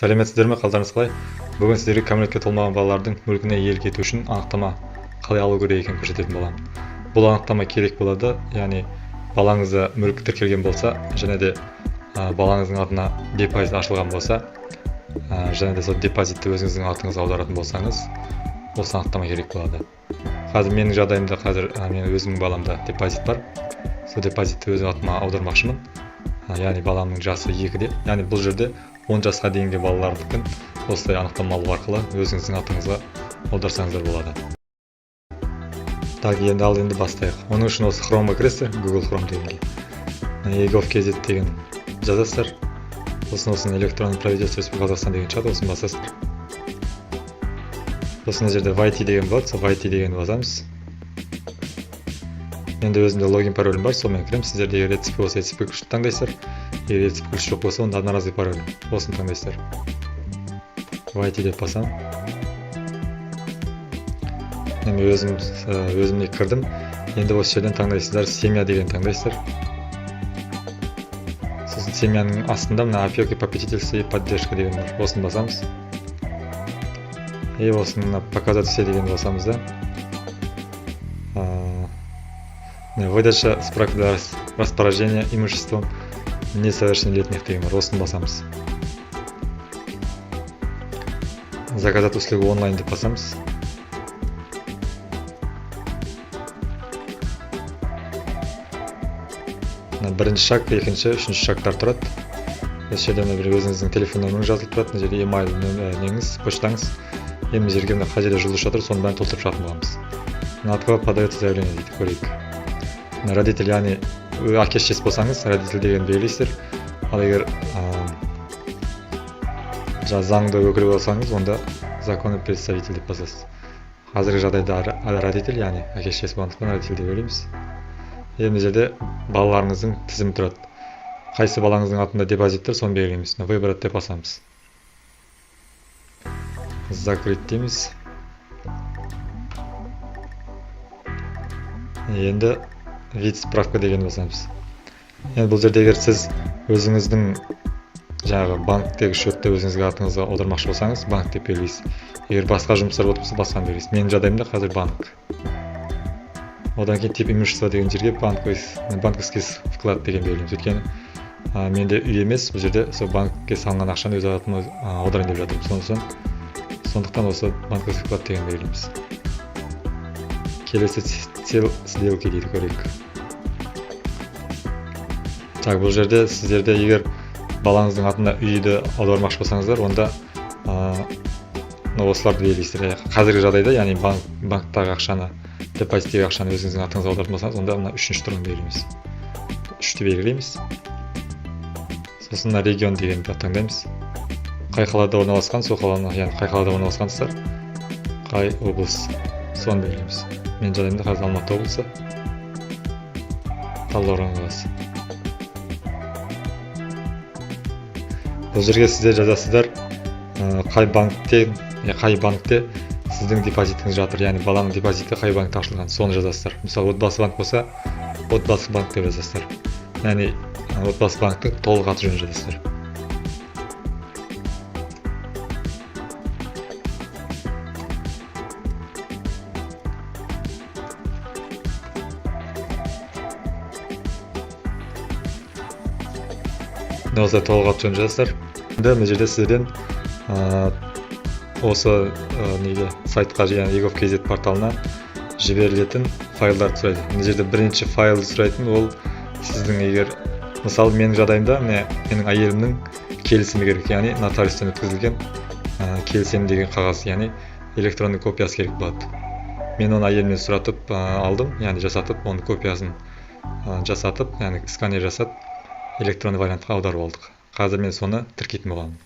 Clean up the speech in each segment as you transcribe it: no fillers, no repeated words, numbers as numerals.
Сәлеметсіздер ме, қалдарыңыз қалай? Бүгін сіздерге кәмелетке толмаған балалардың мүлкіне иелік ету үшін анықтама қалай алу керек екенін көрсететін боламын. Бұл анықтама керек болады, яғни балаңызда мүлік тіркелген болса, және де балаңыздың атына депозит ашылған болса, және де сол депозитті өзіңіздің атыңызға аударатын болсаңыз, осы анықтама керек болады. Қазір менің жағдайымда мен өзімнің баламда депозит бар. Сол депозитті өз атыма аудармақшымын. Яғни баламның жасы 2-де, яғни бұл жерде 10 жасқа дейінгі балалардікін осылай анықтама алу арқылы өзіңіздің атыңызға аударсаңыздар болады. Так, енді бастайық. Оның үшін осы Chrome'a кіресіздер, Google Chrome дегенге. egov.kz деген жазасыздар. Сосын электронный правительство Республика Қазақстан деген шығады, осын басасыздар. Сосын жерде YT деген болады, сол YT дегенді басамыз. Енді өзімде логин паролім бар, сонымен кіремін. Сіздерде егер рецепт болса, рецепт күшті таңдайсыздар. Егер рецепт күшті жоқ болса, онда одноразовый пароль. Осыны таңдайсыздар. YT деп басам. Мен өзімде кірдім. Енді осы жерден таңдайсыздар, семья деген таңдайсыздар. Сосын семьяның астында мына опека, попечительство и поддержка деген бар. Осыны басамыз. И осыны показать все деген басамыз да. Выдача справки для распоряжения имуществом несовершеннолетних деген бар. Осыны басамыз. Заказать услугу онлайн деп басамыз. Бірінші шаг, екінші, үшінші шагтар тұрады. Осы жерде өзіңіздің телефон нөміріңіз жазылып тұрады. Мына жерде email неңіз, почтаңыз. Мына жерге қай жерде жазылып жатыр, соны бәрін толтырып шығатын боламыз. На открой подается заявление дейді, көрейік. Родитель, яғни әке-шешесі болсаңыз, родитель деген белгілейсіздер. Ал егер заңды өкілі болсаңыз, онда законный представитель деп басасыз. Қазіргі жағдайда родитель, яғни әке-шешесі болғандықтан родитель деп белгілейміз. Мына жерде балаларыңыздың тізімі тұрады. Қайсы балаңыздың атында депозиттер, соны белгілейміз. Выбрать деп басамыз. Закрыть дейміз. Енді вид справка деген басамыз. Енді бұл жерде егер сіз өзіңіздің жаңағы банктегі шотты өзіңізге атыңызға аудармақшы болсаңыз, банк деп белгілейсіз. Егер басқа жұмыстар болып тұрса, басқаны белгілейсіз. Менің жағдайымда қазір банк. Одан кейін тип имущества деген жерге банковский вклад деген белгілейміз. Өйткені менде үй емес, бұл жерде сол банкке салынған ақшаны өз атыма аударайын деп жатырмын. Сондықтан осы банковский вклад деген белгілейміз. Келесі сделки дейді, көрейік. Так, бұл жерде сіздерде егер балаңыздың атына үйді аудармақшы болсаңыздар, онда осыларды белгілейсіздер. Қазіргі жағдайда, яғни банктағы ақшаны, депозиттегі ақшаны өзіңіздің атыңызға аударатын болсаңыз, онда мына үшінші тұрғын белгілейміз. Үшті белгілейміз. Сосын регион дегенді таңдаймыз. Қай қалада орналасқан, сол қаланы, яғни қай қалада орналасқансыздар, қай облыс, соны белгілейміз. Мен жағдайымда қазір Алматы облысы, Талдықорған қаласы. Бұл жерге сіздер жазасыздар, қай банкте сіздің депозитіңіз жатыр, яғни баланың депозиті қай банкте ашылған, соны жазасыздар. Мысалы, отбасы банк болса, отбасы банк деп жазасыздар. Яғни отбасы банктың толық аты жөнін жазасыздар. Осылай толық аты жөнін жазасыздар. Мына жерде сіздерден осы сайтқа, яғни egov.kz порталына жіберілетін файлдарды сұрайды. Мына жерде бірінші файлды сұрайтын, ол сіздің егер, мысалы менің жағдайымда, менің әйелімнің келісімі керек, яғни нотариустан өткізілген келісім деген қағаз, яғни электронный копиясы керек болады. Мен оны әйелімнен сұратып алдым, яғни жасатып, оның копиясын жасатып, яғни сканер жасап, электронный вариантқа аударып алдық. Қазір мен соны тіркейтін боламын.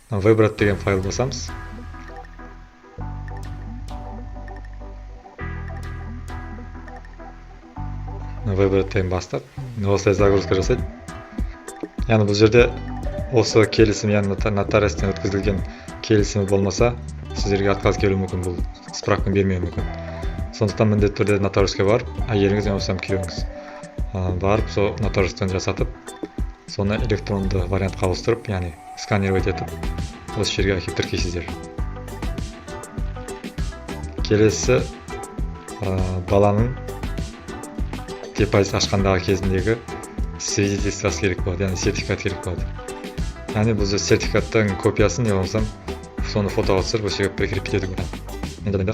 Выбрать деген файл басамыз. Выбрать деген бастап, осылай загрузка жасайды. Яғни бұл жерде осы келісім, яғни нотариустан өткізілген келісімі болмаса, сіздерге отказ келуі мүмкін, бұл справканы бермеуі мүмкін. Сондықтан міндетті түрде нотариуске барып, әйеліңіз немесе күйеуіңіз барып, сол нотариустан жасатып, соны электронды вариантқа ауыстырып, яғни сканировать етіп осы жерге әкеліп тіркейсіздер. Келесі баланың депозит ашқандағы кезіндегі свидетельствосы керек болады, яғни сертификат керек болады. Яғни бұл сертификаттың копиясын не болсам соны фотоға түсіріп осы жерге прикрепить етуге болады. Мен жадайында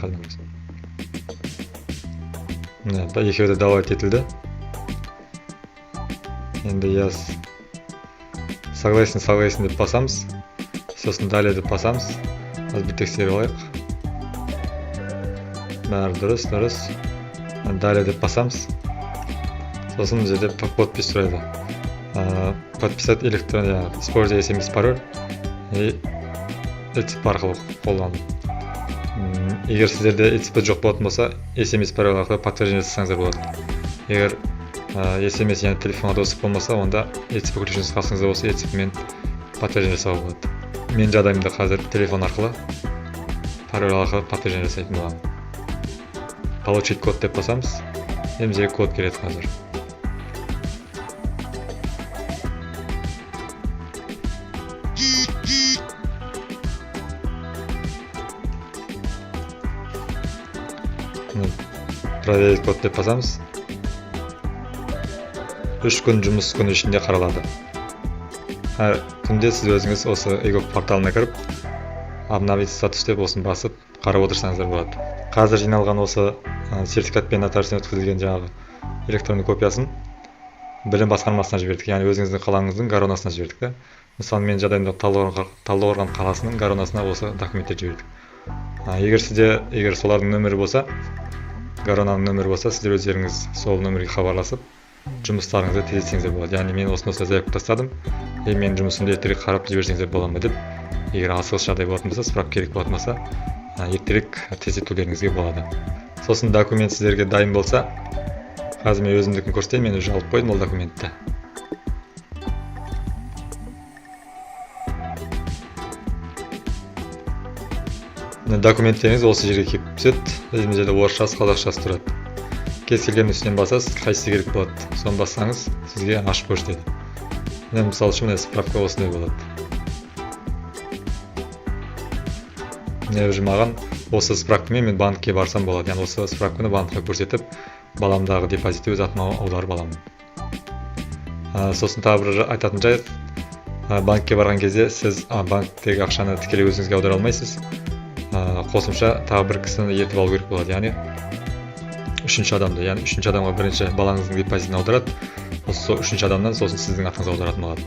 қазір екеуі де download етілді. Енді я согласен деп басамыз, сосын далее деп басамыз. Аз бір тексеріп алайық. Бәрі дұрыс. Далее деп басамыз. Сосын бұл жерде подпись сұрайды. Подписать электронно, используя SMS пароль и ETP арқылы қолдану. Егер сіздерде ETP жоқ болатын болса, SMS пароль арқылы подтверждение жасасаңыздар болады. Егер SMS яғни телефонға доступ болмаса, онда ETP ключіңіз қасыңызда болса, ETP мен подтверждение жасауға болады. Мен жағдайымда қазір телефон арқылы пароль арқылы подтверждение жасайтын боламын. Получить код деп басамыз. Бізге код келеді қазір. Проверить код деп басамыз. 3 күн жұмыс күні ішінде қаралады. Әр күнде сіз өзіңіз осы эгоп порталына кіріп, обновить статус деп осын басып қарап отырсаңыздар болады. Қазір жиналған осы сертификат пен нотариустан өткізілген жаңағы электронды копиясын білім басқармасына жібердік, яғни өзіңіздің қалаңыздың гаронасына жібердік. Мысалы, мен жағдайымда Талдықорған қаласының гаронасына осы документтер жібердік. Егер солардың нөмірі болса, гаронаның нөмірі болса, сіздер өздеріңіз сол нөмірге хабарласып, жұмыстарыңызды тездетсеңіздер болады. Яғни мен осыны заявка тастадым, мен жұмысымды ертерек қарап жіберсеңіздер бола ма деп, егер асығыс жағдай болатын болса, справка керек болатын болса, ертерек тездетулеріңізге болады. Сосын документ сіздерге дайын болса, қазір мен өзімдікін көрсетейін, мен уже алып қойдым ол документті. Документтеріңіз осы жерге келіп түседі. Біздің жерде орысшасы, қазақшасы тұрады. Кез келген үстінен басасыз, қайсысы керек болады. Соны бассаңыз, сізге ашып көрсетеді. Мысалы үшін справка осындай болады. Уже маған осы справкамен мен банкке барсам болады. Яғни осы справканы банкқа көрсетіп, баламдағы депозитті өз атыма аударып аламын. Сосын тағы бір айтатын жайт, банкке барған кезде сіз банктегі ақшаны тікелей өзіңізге аудара алмайсыз. Қосымша тағы бір кісіні ертіп алу керек болады. Яғни үшінші адамға бірінші балаңыздың депозитін аударады. Осы үшінші адамнан сосын сіздің атыңызға аударатын болады.